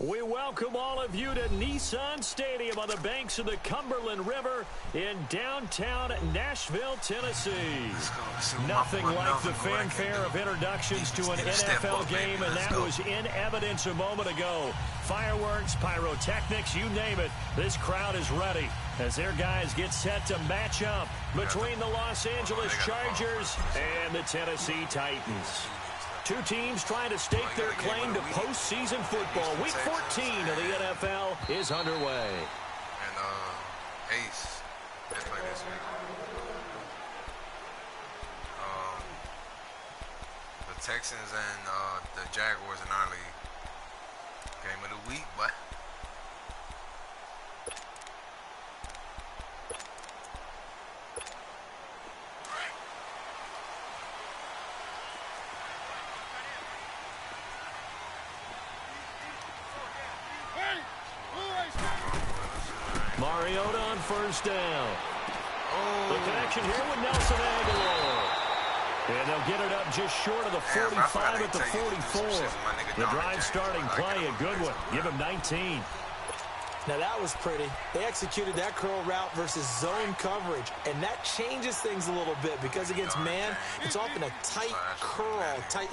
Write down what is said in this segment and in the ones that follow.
We welcome all of you to Nissan Stadium on the banks of the Cumberland River in downtown Nashville, Tennessee. Nothing like the fanfare of introductions to an NFL game, and that was in evidence a moment ago. Fireworks, pyrotechnics, you name it, this crowd is ready as their guys get set to match up between the Los Angeles Chargers and the Tennessee Titans. Two teams trying to stake their claim to postseason football. Week 14 of the NFL is underway. And Ace, let's play this week. The Texans and the Jaguars in our league. Game of the week, but Mariota on first down. The connection here with Nelson Aguilar. And they'll get it up just short of the 45 at the 44. The drive starting play, a good one. Give him 19. Now that was pretty. They executed that curl route versus zone coverage, and that changes things a little bit because against man, it's often a tight curl,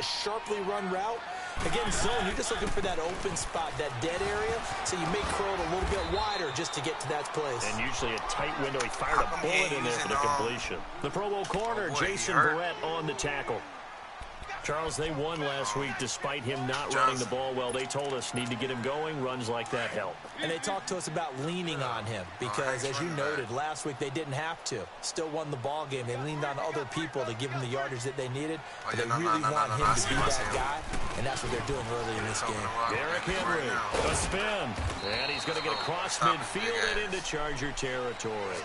sharply run route. Against zone, you're just looking for that open spot, that dead area, so you make curl a little bit wider just to get to that place. And usually a tight window. He fired a bullet in there for the completion. The Pro Bowl corner, Jason Verrett, on the tackle. Charles, they won last week despite him not running the ball well. They told us need to get him going. Runs like that help. And they talked to us about leaning on him because, as you noted, last week they didn't have to. Still won the ball game. They leaned on other people to give them the yardage that they needed. But they really want him to be that guy, and that's what they're doing early in this game. Derrick Henry, a spin. And he's going to get across midfield and into Charger territory.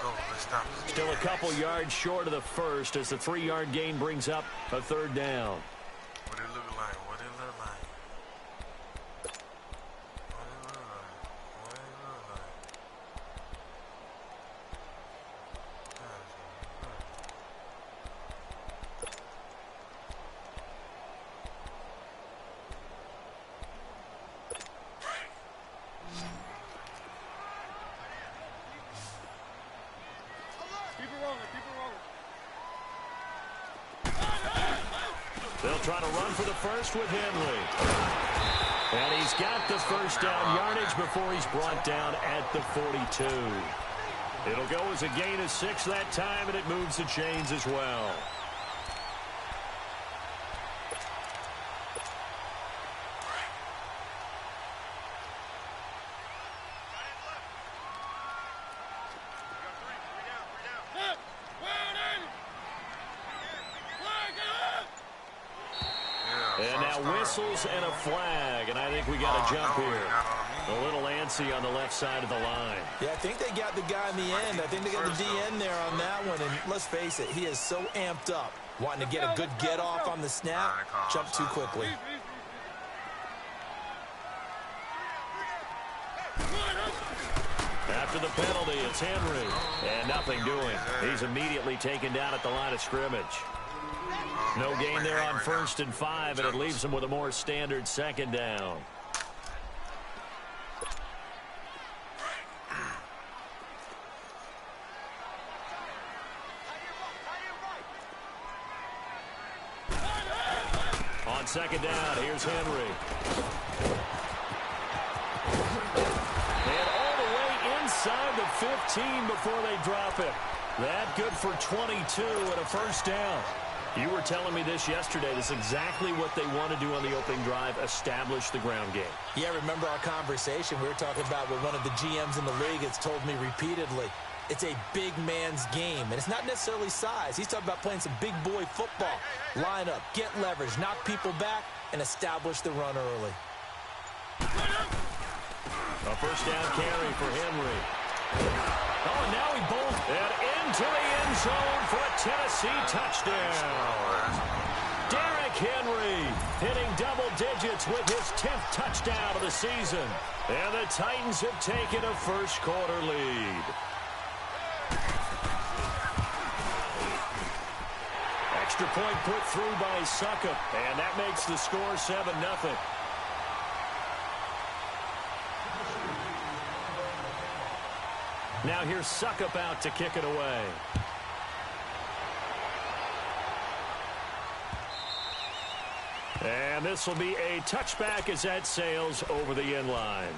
Still a couple yards short of the first as the 3-yard gain brings up a third down. What it look like? What it look like? They'll try to run for the first with Henry. And he's got the first down yardage before he's brought down at the 42. It'll go as a gain of 6 that time, and it moves the chains as well. And now whistles and a flag, and I think we got a jump here. A little antsy on the left side of the line. Yeah, I think they got the guy in the end. I think they got the DN there on that one, and let's face it, he is so amped up, wanting to get a good get-off on the snap, jump too quickly. After the penalty, it's Henry, and nothing doing. He's immediately taken down at the line of scrimmage. No gain there on 1st and 5, and it leaves them with a more standard second down. On second down, here's Henry. And all the way inside the 15 before they drop it. That good for 22 and a first down. You were telling me this yesterday. This is exactly what they want to do on the opening drive, establish the ground game. Yeah, remember our conversation? We were talking about what one of the GMs in the league has told me repeatedly. It's a big man's game, and it's not necessarily size. He's talking about playing some big boy football. Line up, get leverage, knock people back, and establish the run early. A first down carry for Henry. Oh, and now he bolts and into the end zone for a Tennessee touchdown. Derrick Henry hitting double digits with his 10th touchdown of the season. And the Titans have taken a first-quarter lead. Extra point put through by Suckup, and that makes the score 7-0. Now here's Suckup out to kick it away. And this will be a touchback as that sails over the end line.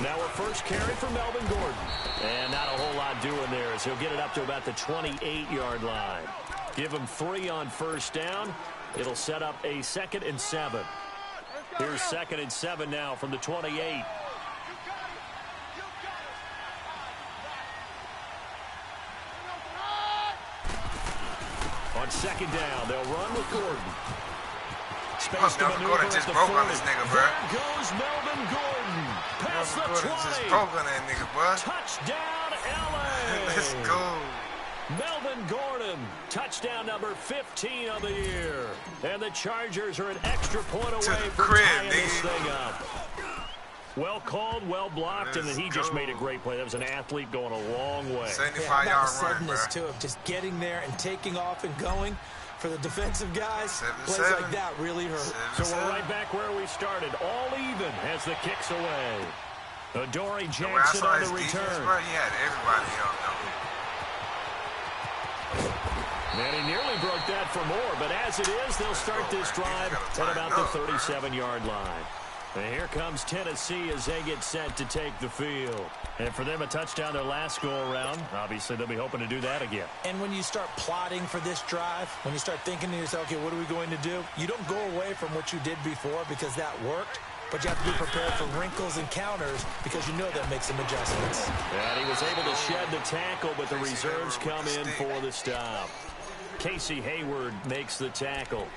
Now a first carry for Melvin Gordon. And not a whole lot doing there as he'll get it up to about the 28-yard line. Give him 3 on first down. It'll set up a 2nd and 7. Here's 2nd and 7 now from the 28. On 2nd down, they'll run with Gordon. Space to maneuver just at the broke 40. on this nigga, bro. There goes Melvin Gordon. Past the 20. Just broke on that nigga, bro. Touchdown, LA. Let's go. Melvin Gordon, touchdown number 15 of the year. And the Chargers are an extra point away from tying this thing up. Well called, well blocked, and then he just made a great play. That was an athlete going a long way. 75-yard run, bro. Too, of just getting there and taking off and going. For the defensive guys, plays like that really hurt. So we're right back where we started, all even as the kick's away. Adoree Jackson on the return. Defense, he had everybody up, though. And he nearly broke that for more, but as it is, they'll start this drive at about the 37-yard line. And here comes Tennessee as they get set to take the field. And for them, a touchdown their last go-around. Obviously, they'll be hoping to do that again. And when you start plotting for this drive, when you start thinking to yourself, okay, what are we going to do? You don't go away from what you did before because that worked. But you have to be prepared for wrinkles and counters because you know they'll make some adjustments. And he was able to shed the tackle, but the reserves come in for the stop. Casey Hayward makes the tackle.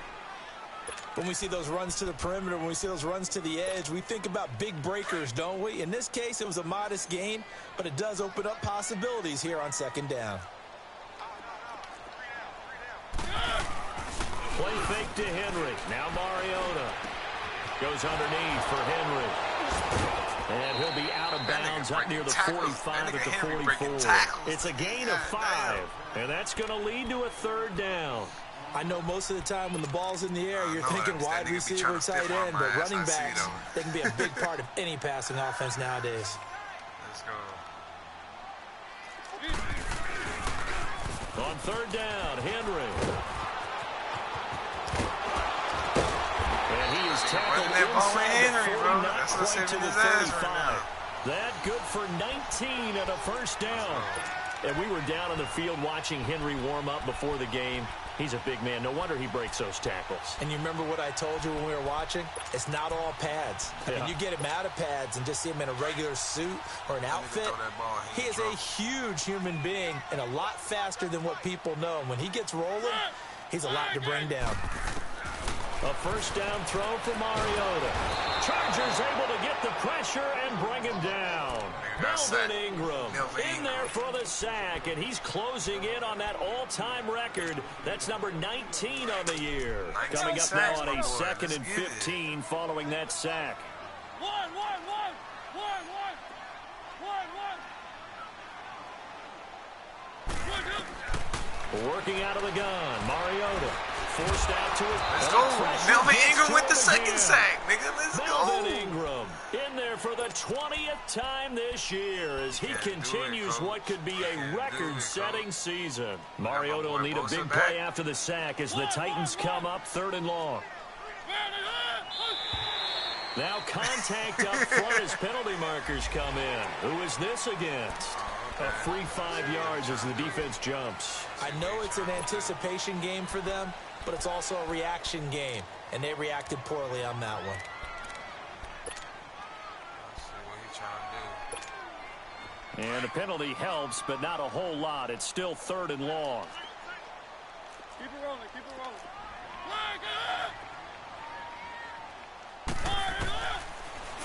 When we see those runs to the perimeter, when we see those runs to the edge, we think about big breakers, don't we? In this case, it was a modest gain, but it does open up possibilities here on 2nd down. Play fake to Henry. Now Mariota goes underneath for Henry. And he'll be out of bounds up near the 45 at the 44. It's a gain of 5, and that's going to lead to a 3rd down. I know most of the time when the ball's in the air, you're thinking wide receiver, tight end, but running backs, they can be a big part of any passing offense nowadays. Let's go. On 3rd down, Henry. And he is tackled inside the 49, quite to the 35. That good for 19 and a first down. And we were down on the field watching Henry warm up before the game. He's a big man. No wonder he breaks those tackles. And you remember what I told you when we were watching? It's not all pads. I mean, you get him out of pads and just see him in a regular suit or an outfit. He is a huge human being and a lot faster than what people know. When he gets rolling, he's a lot to bring down. A first down throw for Mariota. Chargers able to get the pressure and bring him down. Melvin Ingram in there for the sack, and he's closing in on that all-time record. That's number 19 on the year. Coming up now on a 2nd and 15 following that sack. Working out of the gun, Mariota. Forced out to it. Let's go. Melvin Ingram with the 2nd sack, nigga. Let's go. Melvin Ingram in there for the 20th time this year as he continues what could be a record-setting season. Mariota will need a big play after the sack as the Titans come up 3rd and long. Now contact up front as penalty markers come in. Who is this against? A free 5 yards as the defense jumps. I know it's an anticipation game for them, but it's also a reaction game, and they reacted poorly on that one. Let's see what he's trying to do. And the penalty helps, but not a whole lot. It's still 3rd and long. Keep it rolling, keep it rolling.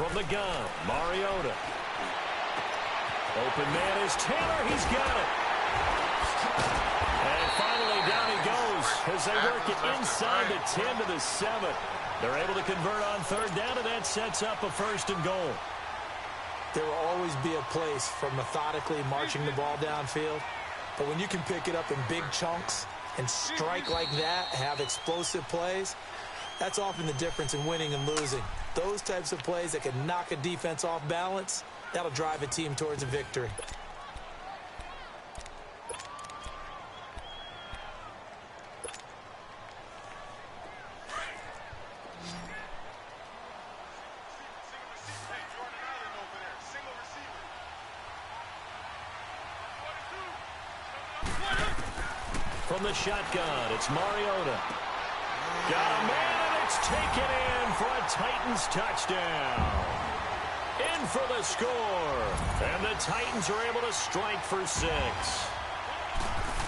from the gun. Mariota. Open man is Taylor. He's got it. And finally down he goes as they work it inside the 10 to the 7. They're able to convert on third down, and that sets up a 1st and goal. There will always be a place for methodically marching the ball downfield. But when you can pick it up in big chunks and strike like that, have explosive plays, that's often the difference in winning and losing. Those types of plays that can knock a defense off balance, that'll drive a team towards a victory. From the shotgun, it's Mariota. Got a man, and it's taken in for a Titans touchdown. In for the score. And the Titans are able to strike for 6.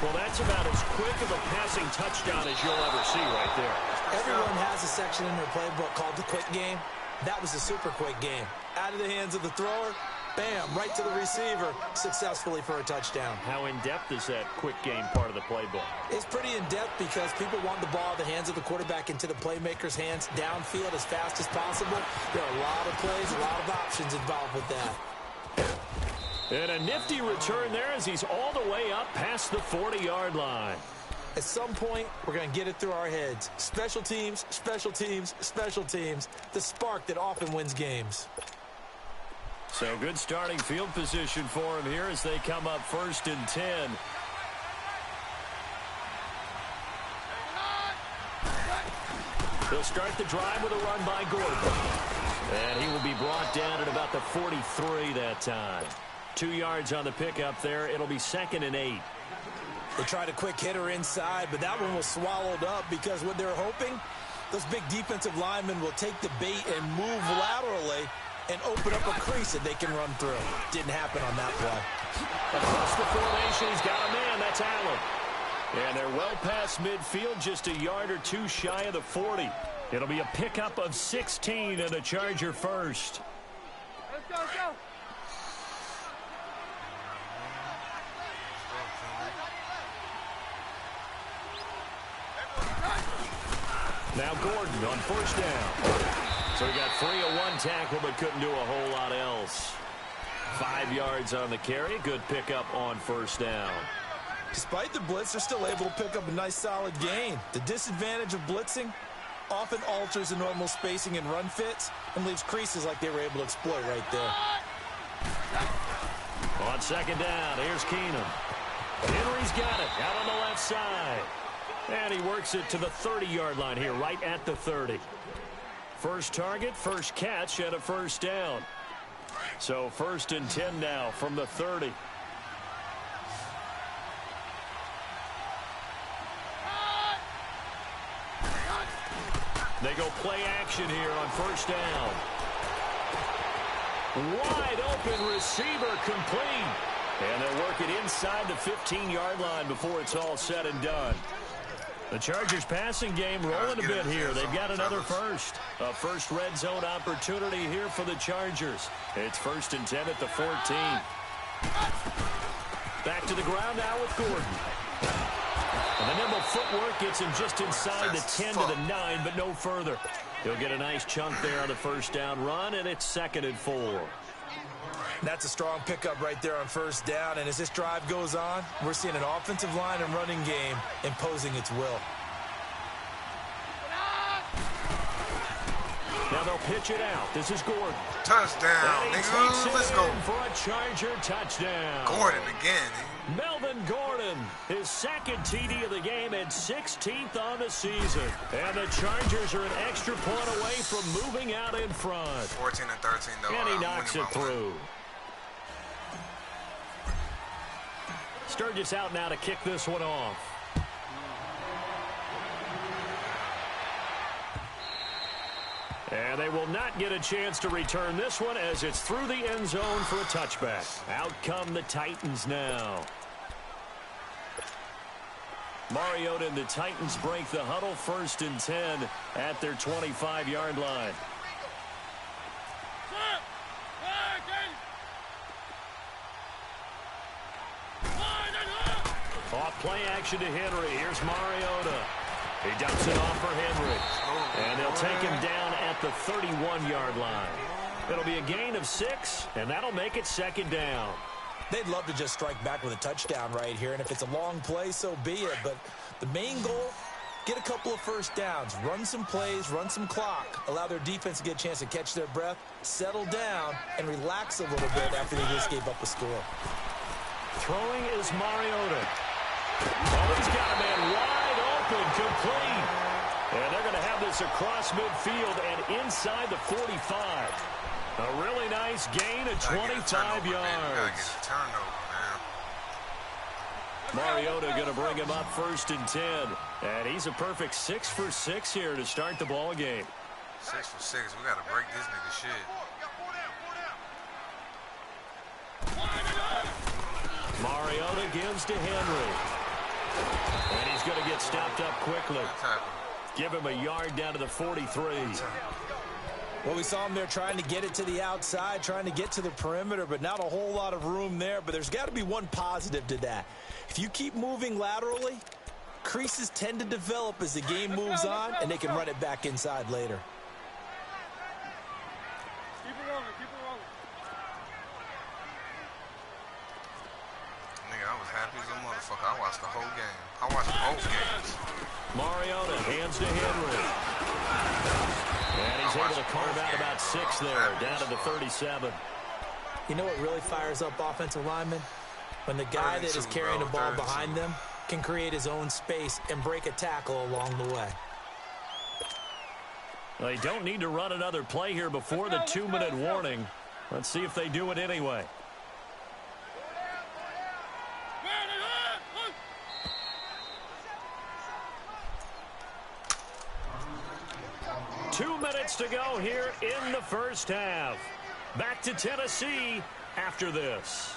Well, that's about as quick of a passing touchdown as you'll ever see right there. Everyone has a section in their playbook called the quick game. That was a super quick game. Out of the hands of the thrower, bam, right to the receiver, successfully for a touchdown. How in-depth is that quick game part of the playbook? It's pretty in-depth because people want the ball in the hands of the quarterback into the playmaker's hands downfield as fast as possible. There are a lot of plays, a lot of options involved with that. And a nifty return there as he's all the way up past the 40-yard line. At some point, we're going to get it through our heads. Special teams, special teams, special teams. The spark that often wins games. So good starting field position for him here as they come up 1st and 10. They'll start the drive with a run by Gordon. And he will be brought down at about the 43 that time. 2 yards on the pickup there. It'll be 2nd and 8. They tried a quick hitter inside, but that one was swallowed up because what they're hoping, those big defensive linemen will take the bait and move laterally and open up a crease that they can run through. Didn't happen on that play. Across the formation, he's got a man. That's Allen. And they're well past midfield, just a yard or 2 shy of the 40. It'll be a pickup of 16 and a Charger first. Let's go, let's go. Now Gordon on 1st down. So he got free of 1 tackle but couldn't do a whole lot else. 5 yards on the carry. Good pickup on 1st down. Despite the blitz, they're still able to pick up a nice solid gain. The disadvantage of blitzing often alters the normal spacing and run fits and leaves creases like they were able to exploit right there. On 2nd down, here's Keenum. Henry's got it out on the left side. And he works it to the 30-yard line here, right at the 30. First target, first catch, and a 1st down. So 1st and 10 now from the 30. They go play action here on 1st down. Wide open receiver complete. And they'll work it inside the 15-yard line before it's all said and done. The Chargers passing game rolling a bit here. They've got another first. A first red zone opportunity here for the Chargers. It's 1st and 10 at the 14. Back to the ground now with Gordon. And the nimble footwork gets him just inside the 10 to the 9, but no further. He'll get a nice chunk there on the 1st down run, and it's 2nd and 4. That's a strong pickup right there on 1st down, and as this drive goes on, we're seeing an offensive line and running game imposing its will. Now they'll pitch it out. This is Gordon. Touchdown, nigga. Let's go. For a Charger touchdown. Gordon again. Melvin Gordon, his 2nd TD of the game and 16th on the season. And the Chargers are an extra point away from moving out in front. 14 and 13, though. And he knocks it through. Sturgis out now to kick this one off. And they will not get a chance to return this one as it's through the end zone for a touchback. Out come the Titans now. Mariota and the Titans break the huddle, 1st and 10 at their 25-yard line. play action to Henry. Here's Mariota. He dumps it off for Henry. And they'll take him down at the 31-yard line. It'll be a gain of 6, and that'll make it 2nd down. They'd love to just strike back with a touchdown right here, and if it's a long play, so be it. But the main goal, get a couple of first downs, run some plays, run some clock, allow their defense to get a chance to catch their breath, settle down, and relax a little bit after they just gave up a score. Throwing is Mariota. Oh, he's got a man wide open, complete. And they're going to have this across midfield and inside the 45. A really nice gain of 25 yards. Mariota going to bring him up 1st and 10. And he's a perfect 6 for 6 here to start the ball game. 6 for 6. We got to break this nigga shit. Mariota gives to Henry. And he's going to get stepped up quickly. Give him a yard down to the 43. Well, we saw him there trying to get it to the outside, trying to get to the perimeter, but not a whole lot of room there. But there's got to be one positive to that. If you keep moving laterally, creases tend to develop as the game moves on, and they can run it back inside later. Keep it rolling, keep it rolling. Nigga, I was happy as a motherfucker. I watched the whole game. I watched both games. Mariota hands to Henry. And he's able to carve out about 6 there, down to the 37. You know what really fires up offensive linemen? When the guy that is carrying the ball behind them can create his own space and break a tackle along the way. They don't need to run another play here before the 2-minute warning. Let's see if they do it anyway. Two minutes to go here in the first half. Back to Tennessee after this.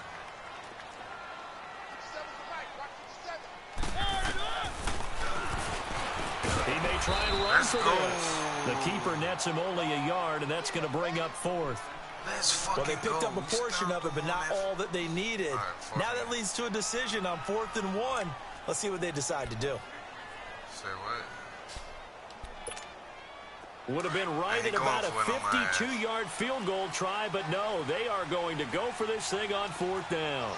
He may try and run for this. The keeper nets him only a yard, and that's going to bring up 4th. Well, they picked up a portion of it, but not all that they needed. Now that leads to a decision on 4th and 1. Let's see what they decide to do. Say what? Would have been right at about a 52-yard field goal try, but no, they are going to go for this thing on 4th down.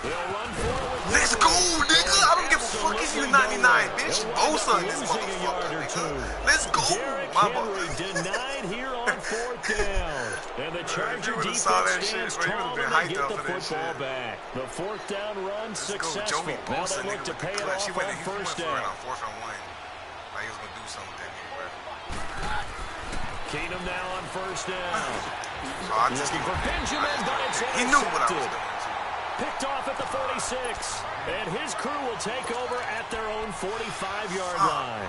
They'll run forward. Let's go, nigga. I don't give a fuck if you're 99, bitch. Bosa in this motherfucker, nigga. Let's go. Henry denied here on 4th down. And the Charger defense stands tall and they get the football back. The 4th down run successful. Now they look to pay it off on 1st down. He was gonna do something here, bro. Keenum now on 1st down. Looking for Benjamin, but it's intercepted. He knew what I was doing, too. Picked off at the 46. And his crew will take over at their own 45-yard line.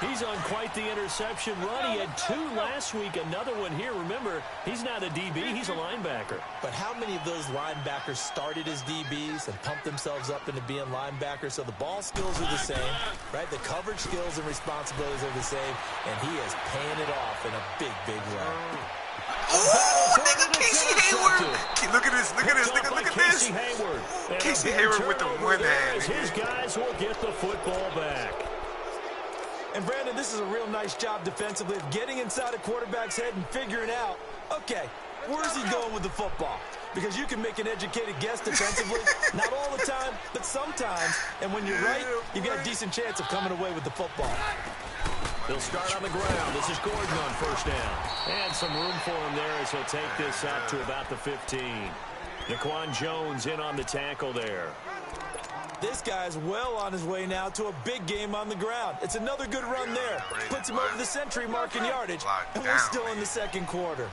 He's on quite the interception run. He had 2 last week, another one here. Remember, he's not a DB, he's a linebacker. But how many of those linebackers started as DBs and pumped themselves up into being linebackers? So the ball skills are the same, right? The coverage skills and responsibilities are the same, and he is paying it off in a big, big way. Oh, nigga, Casey Hayward. Look at this, look at this, nigga, look at this. Casey Hayward with the one hand. His guys will get the football back. And, Brandon, this is a real nice job defensively of getting inside a quarterback's head and figuring out, okay, where's he going with the football? Because you can make an educated guess defensively, not all the time, but sometimes. And when you're right, you've got a decent chance of coming away with the football. He'll start on the ground. This is Gordon on 1st down. And some room for him there as he'll take this up to about the 15. Daquan Jones in on the tackle there. This guy's well on his way now to a big game on the ground. It's another good run there. Puts him over the century mark in yardage, and we're still in the 2nd quarter.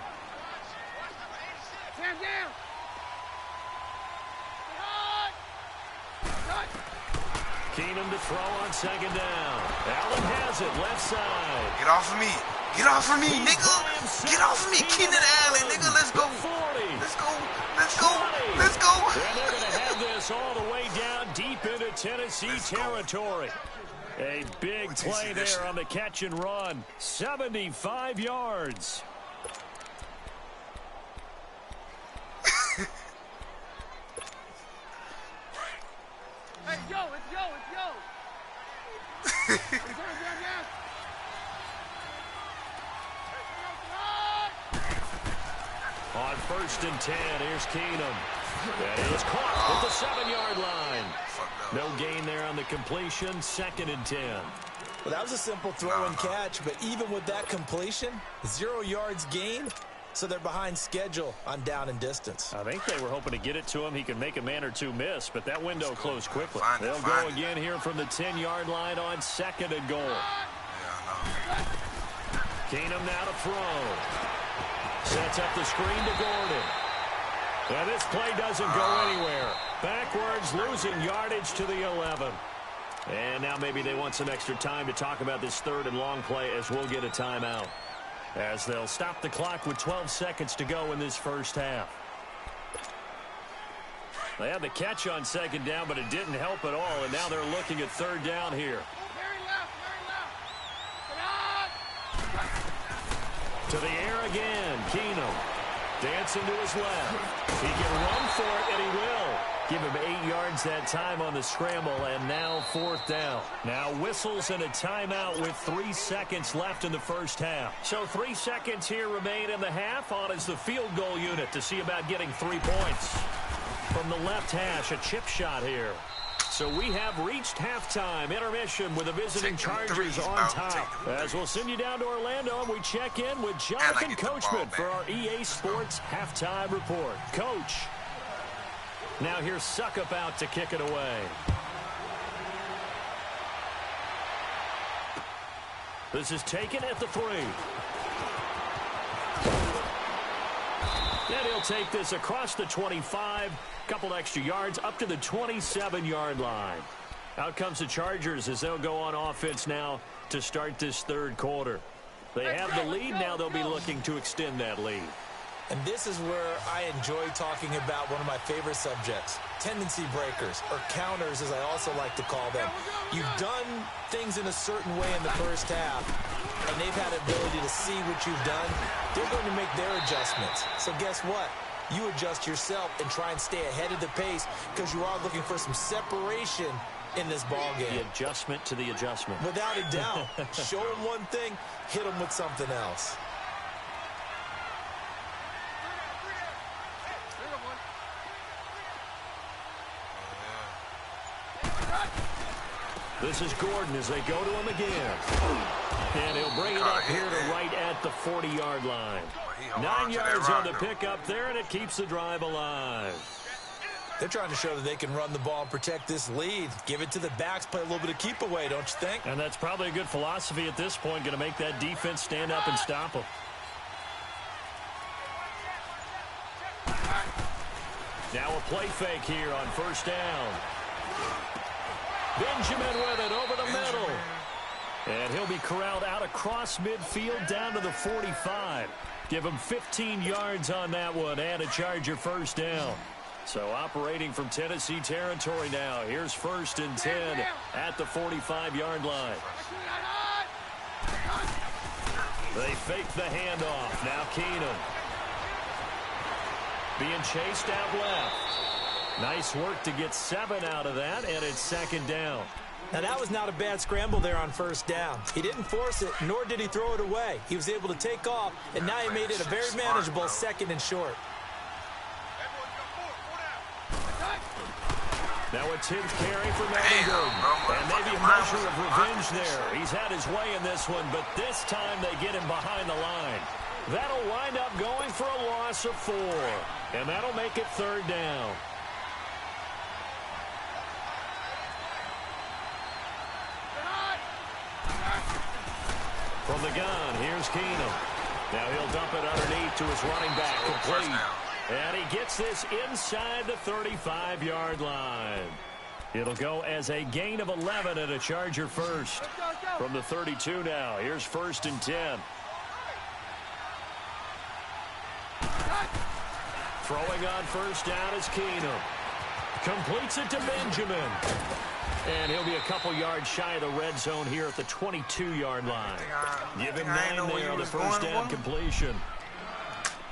Keenum to throw on 2nd down. Allen has it, left side. Get off of me. Get off of me, nigga. Get off of me, Keenan Allen, nigga. Let's go. 40. Let's go. Let's go. Let's go. And they're going to have this all the way down deep into Tennessee territory. A big play there on the catch and run. 75 yards. yo, it's yo, it's yo. On 1st and 10, here's Keenum. That is caught at the 7-yard line. No gain there on the completion. 2nd and 10. Well, that was a simple throw and catch, but even with that completion, 0 yards gained, so they're behind schedule on down and distance. I think they were hoping to get it to him. He can make a man or two miss, but that window closed quickly. They'll go again here from the 10-yard line on 2nd and goal. Keenum now to throw. Sets up the screen to Gordon. And this play doesn't go anywhere. Backwards, losing yardage to the 11. And now maybe they want some extra time to talk about this 3rd and long play as we'll get a timeout. As they'll stop the clock with 12 seconds to go in this first half. They had the catch on 2nd down, but it didn't help at all. And now they're looking at 3rd down here. To the air again, Keenum. Dancing to his left. He can run for it, and he will. Give him 8 yards that time on the scramble, and now 4th down. Now whistles and a timeout with 3 seconds left in the first half. So 3 seconds here remain in the half. On is the field goal unit to see about getting 3 points. From the left hash, a chip shot here. So we have reached halftime intermission with the visiting Chargers on top. As we'll send you down to Orlando, and we check in with Jonathan Coachman for our EA Sports halftime report. Coach. Now here's Suckup out to kick it away. This is taken at the 3. And he'll take this across the 25. Couple extra yards up to the 27-yard line. Out comes the Chargers as they'll go on offense now to start this 3rd quarter. They have the lead. Now they'll be looking to extend that lead. And this is where I enjoy talking about one of my favorite subjects, tendency breakers, or counters as I also like to call them. You've done things in a certain way in the first half, and they've had the ability to see what you've done. They're going to make their adjustments. So guess what? You adjust yourself and try and stay ahead of the pace because you are looking for some separation in this ball game. The adjustment to the adjustment. Without a doubt. Show them one thing, hit them with something else. This is Gordon as they go to him again. And he'll bring it up here to right at the 40-yard line. 9 yards on the pickup there, and it keeps the drive alive. They're trying to show that they can run the ball and protect this lead. Give it to the backs, play a little bit of keep away, don't you think? And that's probably a good philosophy at this point, going to make that defense stand up and stop them. Now a play fake here on 1st down. Benjamin with it over the middle. And he'll be corralled out across midfield down to the 45. Give him 15 yards on that one and a Charger 1st down. So operating from Tennessee territory now. Here's 1st and 10 at the 45-yard line. They fake the handoff. Now Keenum. Being chased out left. Nice work to get 7 out of that, and it's 2nd down. Now, that was not a bad scramble there on 1st down. He didn't force it, nor did he throw it away. He was able to take off, and now he made it a very manageable 2nd and short. Now a 10th carry for Melvin Gordon. And maybe a measure of revenge there. He's had his way in this one, but this time they get him behind the line. That'll wind up going for a loss of 4. And that'll make it 3rd down. From the gun, here's Keenum. Now he'll dump it underneath to his running back, complete. And he gets this inside the 35-yard line. It'll go as a gain of 11 and a Charger 1st. From the 32 now, here's 1st and 10. Throwing on 1st down is Keenum. Completes it to Benjamin. And he'll be a couple yards shy of the red zone here at the 22-yard line. Give him 9 there on the 1st down completion.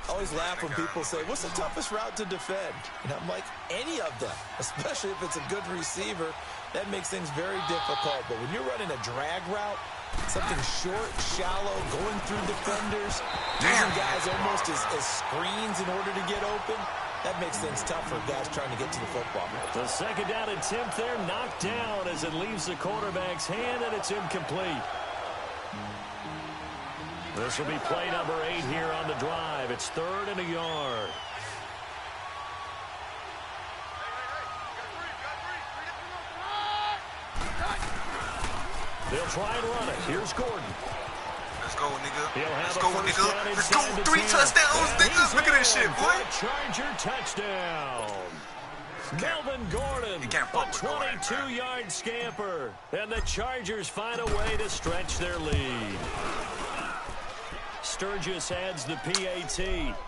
I always laugh when people say, what's the toughest route to defend? And I'm like, any of them, especially if it's a good receiver That makes things very difficult. But when you're running a drag route, something short, shallow, going through defenders, using guys almost as screens in order to get open, that makes things tough for guys trying to get to the football. The second down attempt there knocked down as it leaves the quarterback's hand, and it's incomplete. This will be play number 8 here on the drive. It's 3rd and a yard. They'll try and run it. Here's Gordon. Let's go, nigga. Let's go, nigga. Let's go. 3 touchdowns, nigga. Look at this shit, boy. Charger touchdown. Melvin Gordon, a 22-yard scamper. And the Chargers find a way to stretch their lead. Sturgis adds the PAT.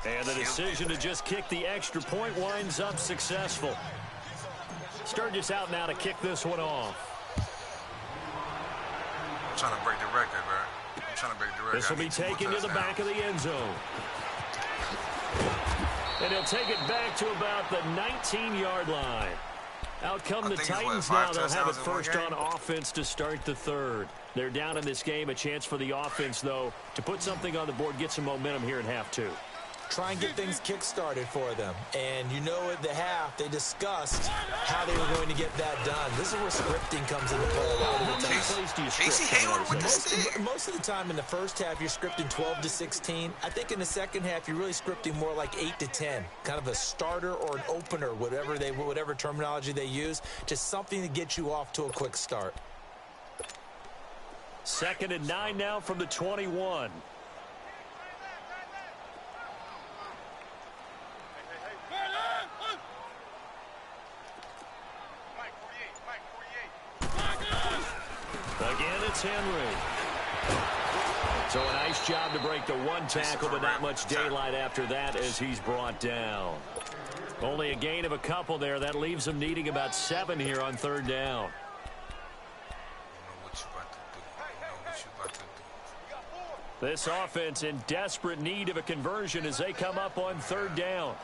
And the decision to just kick the extra point winds up successful. Sturgis out now to kick this one off. I'm trying to break the record, bro. I'm trying to break the record. This will be taken to the back of the end zone. And he'll take it back to about the 19-yard line. Out come the Titans now. They'll have it first on offense to start the 3rd. They're down in this game. A chance for the offense, though, to put something on the board, get some momentum here in half 2. Try and get things kick-started for them. And you know at the half, they discussed how they were going to get that done. This is where scripting comes into play a lot of the time. Casey Hayward with the stick. Most of the time in the first half, you're scripting 12 to 16. I think in the second half, you're really scripting more like 8 to 10. Kind of a starter or an opener, whatever terminology they use. Just something to get you off to a quick start. 2nd and 9 now from the 21. Again, it's Henry. So a nice job to break the one tackle, but not much daylight after that as he's brought down. Only a gain of a couple there. That leaves them needing about 7 here on 3rd down. This offense in desperate need of a conversion as they come up on 3rd down.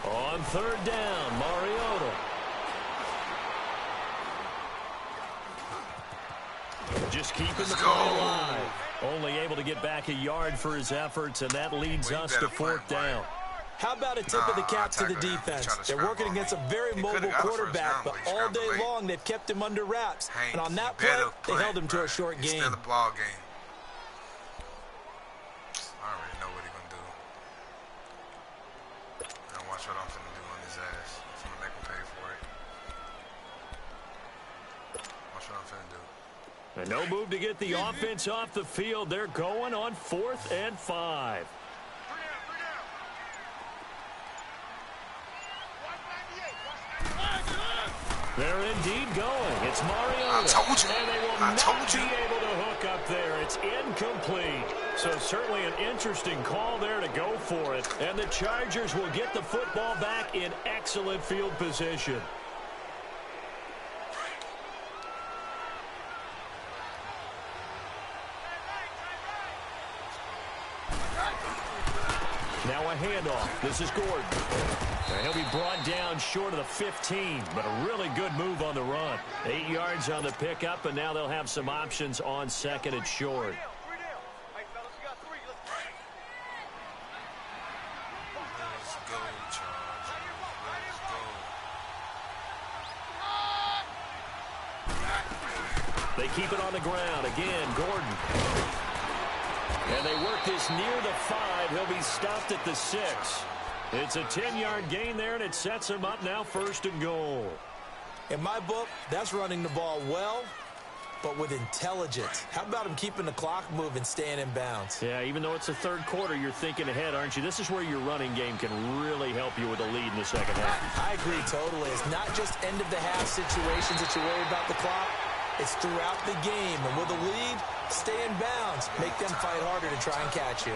On 3rd down, Mariota. Just keeping the play alive. Only able to get back a yard for his efforts, and that leads us to 4th down. How about a tip of the cap to the defense? They're working against a very mobile quarterback, but all day long they've kept him under wraps. And on that play, they held him to a short game. Still the ball game. I already know what he's going to do. And watch what I'm going to do on his ass. I'm going to make him pay for it. Watch what I'm going to do. And no move to get the offense off the field. They're going on 4th and 5. They're indeed going. It's Mariota. I told you. And they will not be able to hook up there. It's incomplete. So certainly an interesting call there to go for it. And the Chargers will get the football back in excellent field position. Now a handoff. This is Gordon. And he'll be brought down short of the 15, but a really good move on the run. 8 yards on the pickup, and now they'll have some options on 2nd and short. They keep it on the ground. Again, Gordon. And they work this near the 5. He'll be stopped at the 6. It's a 10-yard gain there, and it sets him up now 1st and goal. In my book, that's running the ball well, but with intelligence. How about him keeping the clock moving, staying in bounds? Yeah, even though it's the 3rd quarter, you're thinking ahead, aren't you? This is where your running game can really help you with a lead in the 2nd half. I agree totally. It's not just end-of-the-half situations that you worry about the clock. It's throughout the game. And with a lead, stay in bounds. Make them fight harder to try and catch you.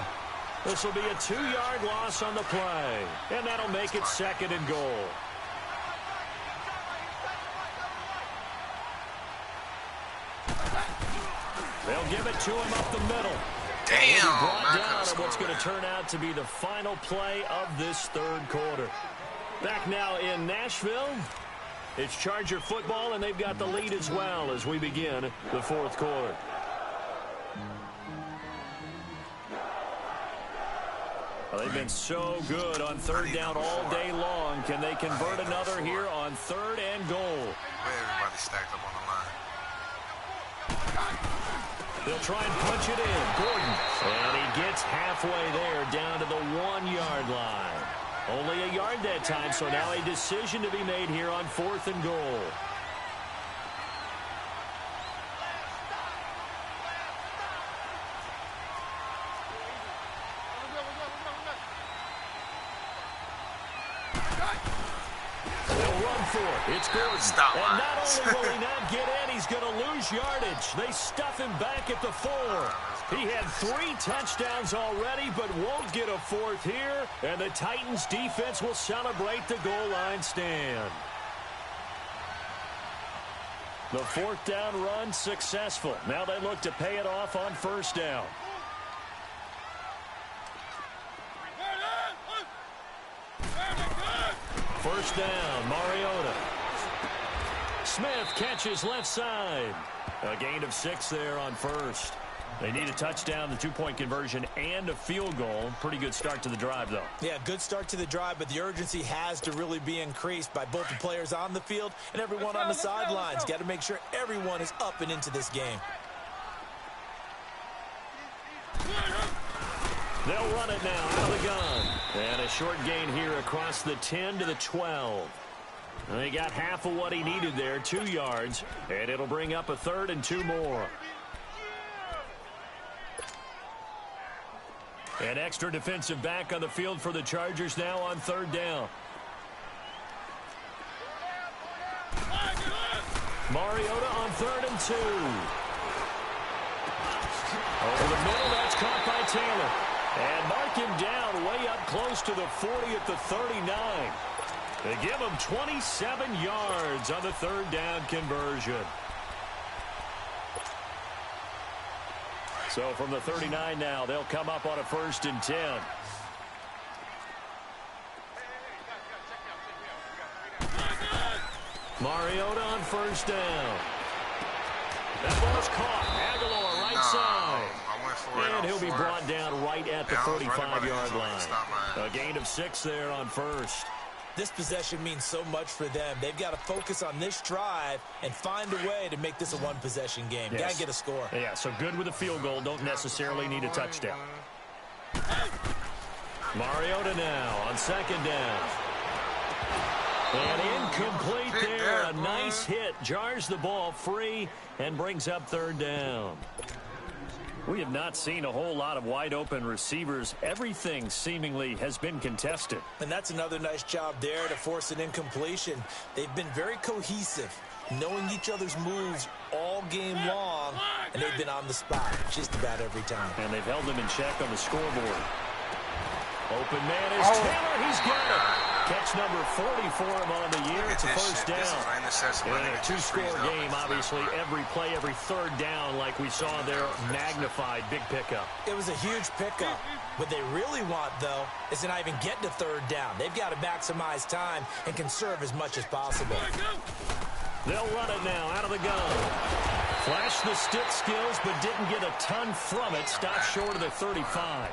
This will be a 2-yard loss on the play. And that'll make it 2nd and goal. They'll give it to him up the middle. Damn, brought down on what's going to turn out to be the final play of this third quarter. Back now in Nashville, it's Charger football, and they've got the lead as well as we begin the fourth quarter. Well, they've been so good on third down all day long. Can they convert another here on third and goal? Everybody stacked up on the line. They'll try and punch it in. Gordon. And he gets halfway there down to the 1-yard line. Only a yard that time, so now a decision to be made here on fourth and goal. It's Gordon. And not only will he not get in, he's going to lose yardage. They stuff him back at the 4. He had 3 touchdowns already, but won't get a 4th here. And the Titans defense will celebrate the goal line stand. The 4th down run successful. Now they look to pay it off on first down. First down, Mariota. Smith catches left side. A gain of 6 there on first. They need a touchdown, the 2-point conversion, and a field goal. Pretty good start to the drive, though. Yeah, good start to the drive, but the urgency has to really be increased by both the players on the field and everyone on the sidelines. Got to make sure everyone is up and into this game. They'll run it now out of the gun. And a short gain here across the 10 to the 12. They got half of what he needed there, 2 yards, and it'll bring up a 3rd and 2 more. An extra defensive back on the field for the Chargers now on 3rd down. Mariota on 3rd and 2. Over the middle, that's caught by Taylor. And mark him down way up close to the 40 at the 39. They give him 27 yards on the 3rd down conversion. So from the 39 now, they'll come up on a 1st and 10. Mariota on 1st down. That ball's caught. Aguilar right side. And he'll be brought down right at the 35-yard line. A gain of 6 there on 1st. This possession means so much for them. They've got to focus on this drive and find a way to make this a one-possession game. Got to get a score. Yeah, so good with a field goal. Don't necessarily need a touchdown. Mariota now on 2nd down. And incomplete there. A nice hit. Jars the ball free and brings up 3rd down. We have not seen a whole lot of wide-open receivers. Everything seemingly has been contested. And that's another nice job there to force an incompletion. They've been very cohesive, knowing each other's moves all game long, and they've been on the spot just about every time. And they've held them in check on the scoreboard. Open man is Taylor. He's got it. Catch number 40 for him on the year. It's a 1st down. In a 2-score game, obviously, every play, every 3rd down, like we saw there, magnified. Big pickup. It was a huge pickup. What they really want, though, is to not even get to 3rd down. They've got to maximize time and conserve as much as possible. They'll run it now out of the gun. Flashed the stick skills, but didn't get a ton from it. Stopped short of the 35.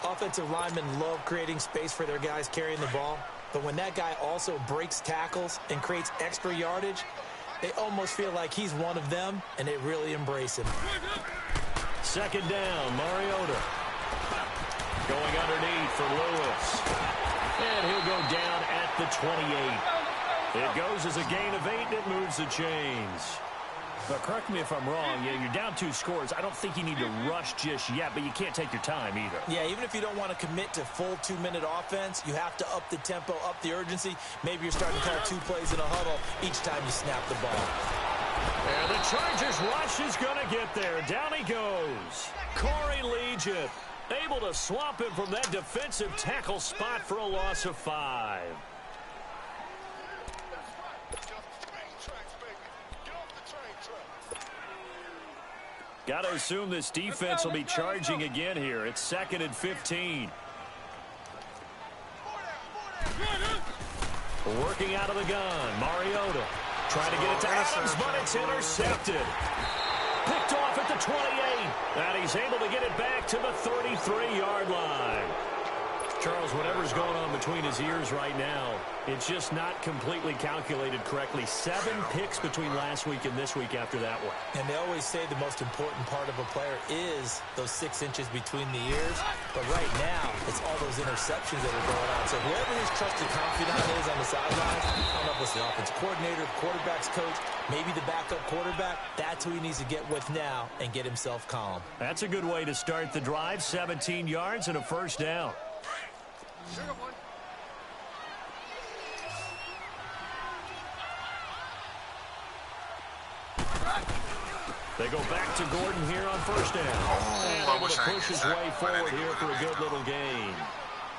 Offensive linemen love creating space for their guys carrying the ball, but when that guy also breaks tackles and creates extra yardage, they almost feel like he's one of them, and they really embrace him. 2nd down, Mariota. Going underneath for Lewis. And he'll go down at the 28. It goes as a gain of 8, and it moves the chains. But correct me if I'm wrong, you're down 2 scores. I don't think you need to rush just yet, but you can't take your time either. Yeah, even if you don't want to commit to full 2-minute offense, you have to up the tempo, up the urgency. Maybe you're starting to call 2 plays in a huddle each time you snap the ball. And the Chargers rush is going to get there. Down he goes. Corey Legion able to swamp him from that defensive tackle spot for a loss of 5. Got to assume this defense will be charging again here. It's 2nd and 15. Working out of the gun, Mariota. Trying to get it to Adams, but it's intercepted. Picked off at the 28. And he's able to get it back to the 33-yard line. Charles, whatever's going on between his ears right now, it's just not completely calculated correctly. 7 picks between last week and this week after that one. And they always say the most important part of a player is those 6 inches between the ears. But right now, it's all those interceptions that are going on. So whoever his trusted confidant is on the sidelines, I don't know if it's the offensive coordinator, the quarterback's coach, maybe the backup quarterback, that's who he needs to get with now and get himself calm. That's a good way to start the drive. 17 yards and a first down. They go back to Gordon here on first down. And able to push his way forward here for a good little gain.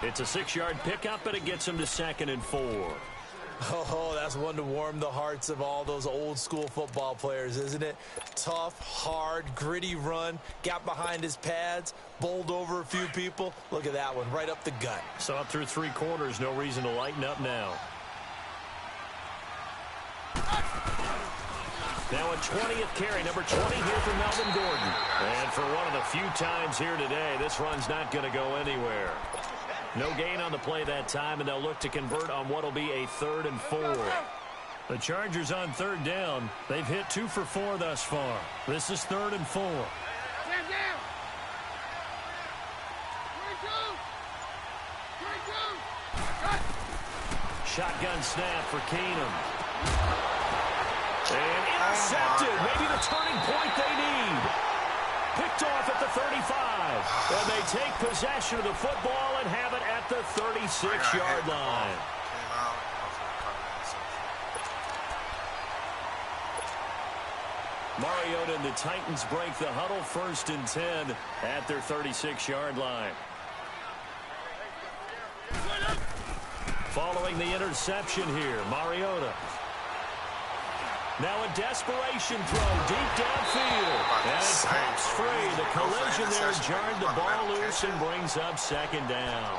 It's a 6-yard pickup, but it gets him to 2nd and 4. Oh, that's one to warm the hearts of all those old school football players, isn't it? Tough, hard, gritty run, got behind his pads, bowled over a few people. Look at that one, right up the gut. Saw it through 3 quarters, no reason to lighten up now. Now a 20th carry, number 20 here for Melvin Gordon. And for one of the few times here today, this run's not going to go anywhere. No gain on the play that time, and they'll look to convert on what will be a 3rd and 4. The Chargers on 3rd down. They've hit 2 for 4 thus far. This is 3rd and 4. Shotgun snap for Keenum. And intercepted. Maybe the turning point they need. Picked off at the 35. And they take possession of the football and have it at the 36-yard line. Mariota and the Titans break the huddle, 1st and 10 at their 36-yard line. Following the interception here, Mariota. Now a desperation throw deep downfield. And it pops free. The collision there jarred the ball loose and brings up 2nd down.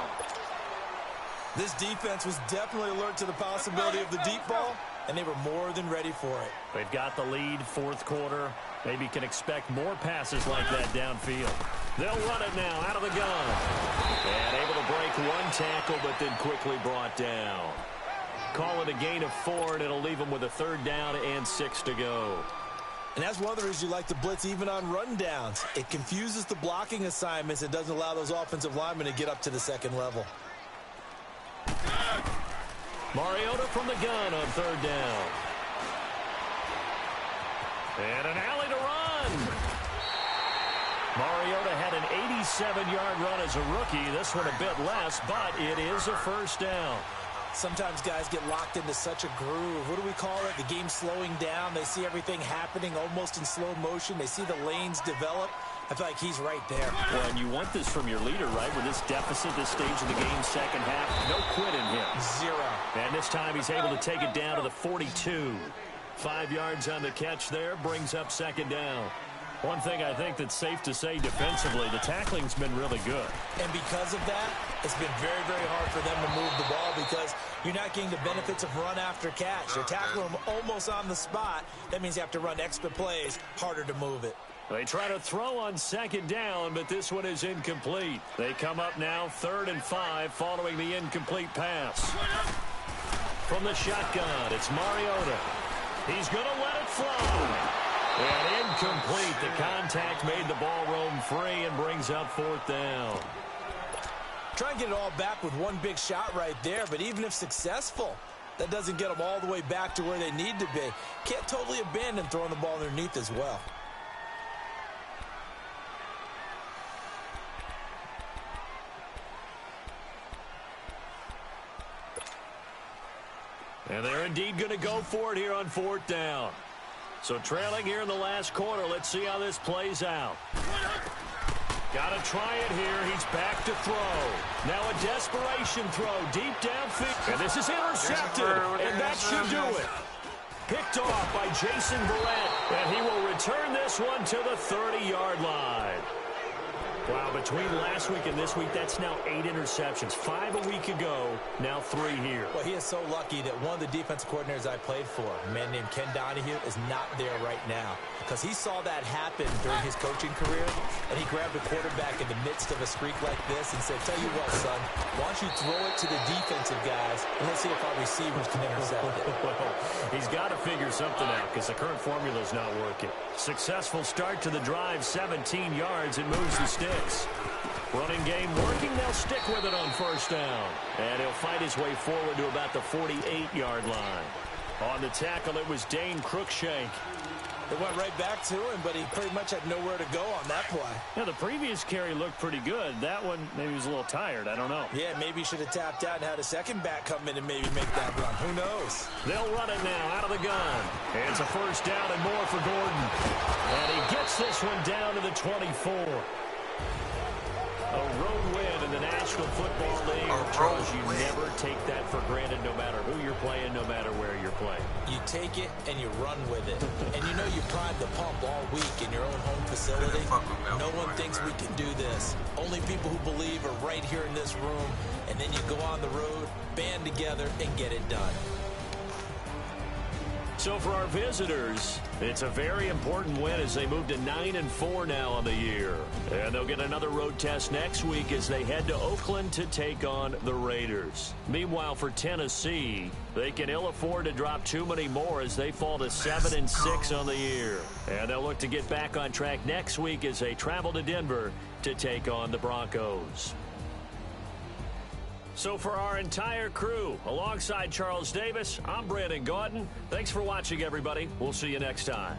This defense was definitely alert to the possibility of the deep ball, and they were more than ready for it. They've got the lead, 4th quarter. Maybe can expect more passes like that downfield. They'll run it now out of the gun. And able to break 1 tackle, but then quickly brought down. Call it a gain of 4, and it'll leave them with a 3rd down and 6 to go. And that's one of the reasons you like to blitz even on rundowns. It confuses the blocking assignments. It doesn't allow those offensive linemen to get up to the 2nd level. Mariota from the gun on 3rd down. And an alley to run. Mariota had an 87-yard run as a rookie. This one a bit less, but it is a 1st down. Sometimes guys get locked into such a groove. What do we call it? The game slowing down. They see everything happening almost in slow motion. They see the lanes develop. I feel like he's right there. Well, and you want this from your leader, right? With this deficit, this stage of the game, 2nd half, no quit in him. 0. And this time he's able to take it down to the 42. 5 yards on the catch there, brings up 2nd down. One thing I think that's safe to say defensively, the tackling's been really good. And because of that, it's been very, very hard for them to move the ball because you're not getting the benefits of run after catch. You're tackling them almost on the spot. That means you have to run extra plays, harder to move it. They try to throw on 2nd down, but this one is incomplete. They come up now 3rd and 5 following the incomplete pass. From the shotgun, it's Mariota. He's going to let it fly. And incomplete. The contact made the ball roam free and brings up 4th down. Try and get it all back with one big shot right there, but even if successful, that doesn't get them all the way back to where they need to be. Can't totally abandon throwing the ball underneath as well. And they're indeed going to go for it here on 4th down. So trailing here in the last quarter. Let's see how this plays out. Got to try it here. He's back to throw. Now a desperation throw deep downfield. And this is intercepted. And that should do it. Picked off by Jason Verrett, and he will return this one to the 30-yard line. Wow, between last week and this week, that's now 8 interceptions. 5 a week ago, now 3 here. Well, he is so lucky that one of the defensive coordinators I played for, a man named Ken Donahue, is not there right now. Because he saw that happen during his coaching career, and he grabbed a quarterback in the midst of a streak like this and said, tell you what, son, why don't you throw it to the defensive guys, and let's see if our receivers can intercept it. Well, he's got to figure something out because the current formula is not working. Successful start to the drive, 17 yards, and moves the sticks. Running game working, they'll stick with it on first down. And he'll fight his way forward to about the 48-yard line. On the tackle, it was Dane Cruikshank. It went right back to him, but he pretty much had nowhere to go on that play. Yeah, the previous carry looked pretty good. That one, maybe he was a little tired. I don't know. Yeah, maybe he should have tapped out and had a second back come in and maybe make that run. Who knows? They'll run it now out of the gun. It's a first down and more for Gordon. And he gets this one down to the 24. A road win in the National Football League. Charles, you never take that for granted no matter who you're playing, no matter where you're playing. You take it and you run with it. And you know you prime the pump all week in your own home facility. No one thinks we can do this. Only people who believe are right here in this room. And then you go on the road, band together, and get it done. So for our visitors, it's a very important win as they move to 9-4 now on the year. And they'll get another road test next week as they head to Oakland to take on the Raiders. Meanwhile, for Tennessee, they can ill afford to drop too many more as they fall to 7-6 on the year. And they'll look to get back on track next week as they travel to Denver to take on the Broncos. So for our entire crew, alongside Charles Davis, I'm Brandon Gaudin. Thanks for watching, everybody. We'll see you next time.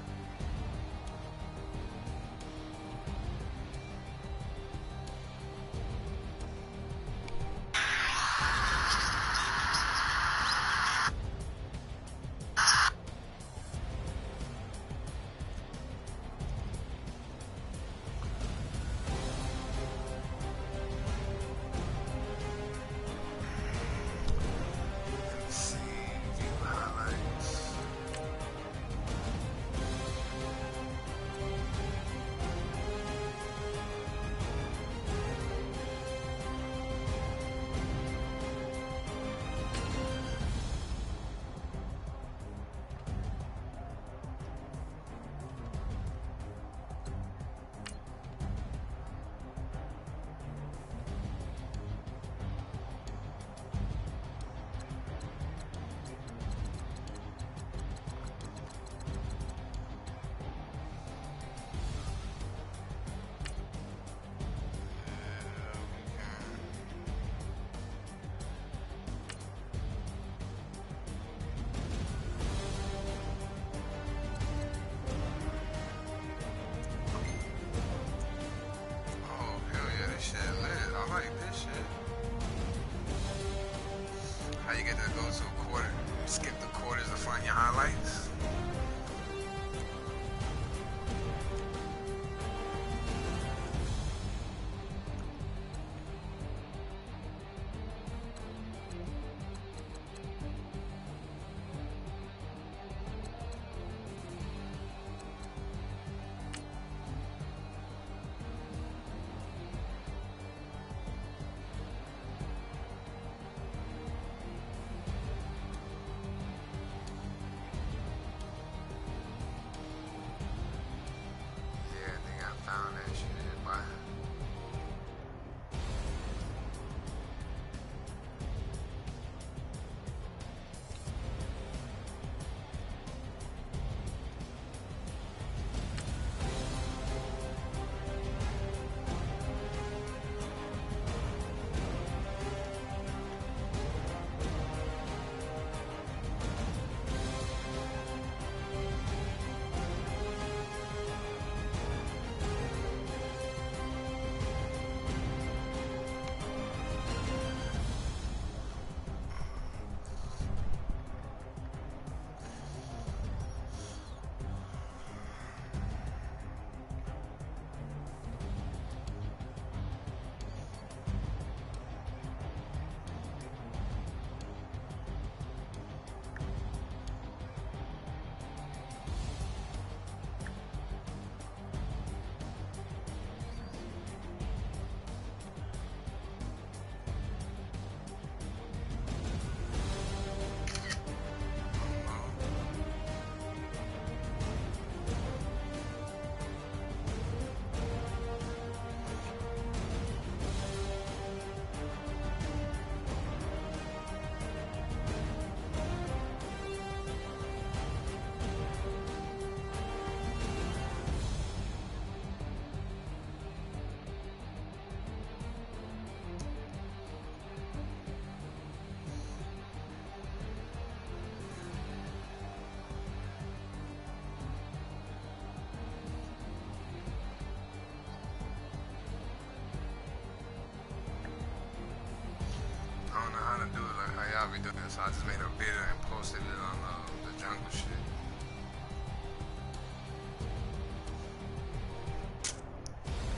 So I just made a video and posted it on the jungle shit.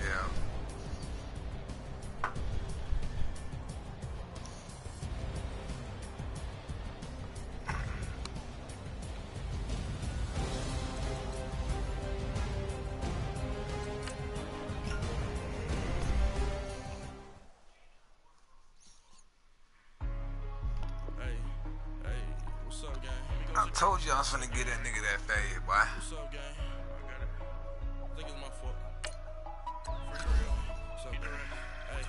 Yeah. I told you I was finna get that nigga that fade, boy. What's up, gang? I got it. I think it's my fault. For real. What's up, bro? Hey,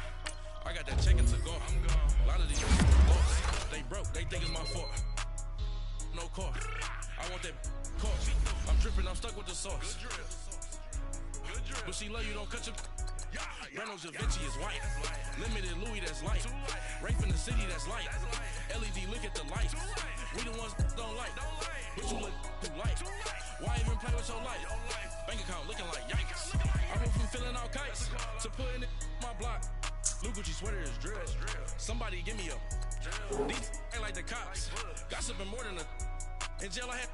I got that chicken to go. I'm gone. A lot of these boats, they broke. They think it's my fault. No car. I want that car. I'm dripping. I'm stuck with the sauce. Good drip. Good drip. But she love you, don't cut your. Reynolds Da Vinci is white. Limited Louis, that's light. Rape in the city, that's light. LED, look at the light. We the ones don't like. But you look too light. Why even play with your life? Bank account looking like yikes. I went from feeling all kites to putting it in my block. Blue Gucci sweater is drill. Somebody give me a. These ain't like the cops. Gossiping more than a. In jail I had.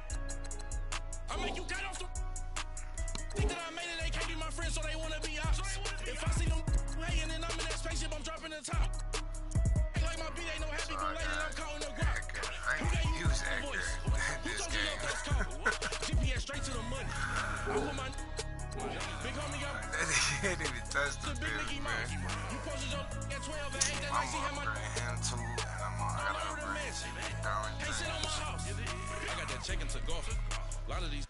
I make you cut off the. Think that I made it, they can't be my friends, so they wanna be ops. If I see them hating and I'm in that spaceship, I'm dropping the top. Ain't like my beat, ain't no happy belated, I'm calling the guap. I ain't use actor this game. GPS straight to the money. I put my big homie got That nigga even touched the big bill, Mickey man. Mouse. You posted your at 12 and 8 that night, I'm see him upgrading him too, and I gotta upgrade him. Can't sit on my house. I got that chicken to go. A lot of these